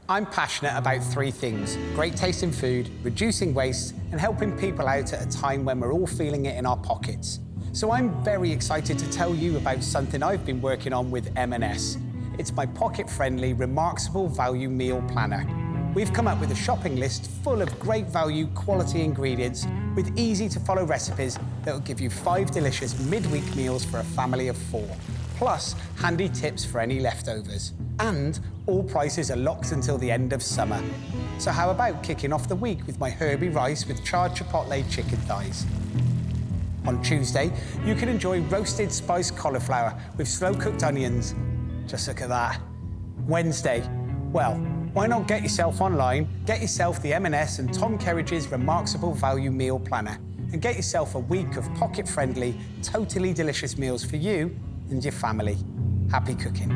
I'm passionate about three things: great tasting food, reducing waste, and helping people out at a time when we're all feeling it in our pockets. So I'm very excited to tell you about something I've been working on with M&S. It's my pocket-friendly Remarksable Value meal planner. We've come up with a shopping list full of great value, quality ingredients with easy-to-follow recipes that will give you 5 delicious midweek meals for a family of 4, plus handy tips for any leftovers. And all prices are locked until the end of summer. So how about kicking off the week with my herby rice with charred chipotle chicken thighs? On Tuesday, you can enjoy roasted spiced cauliflower with slow-cooked onions. Just look at that. Wednesday, well, why not get yourself online, get yourself the M&S and Tom Kerridge's Remarksable Value meal planner, and get yourself a week of pocket-friendly, totally delicious meals for you and your family. Happy cooking.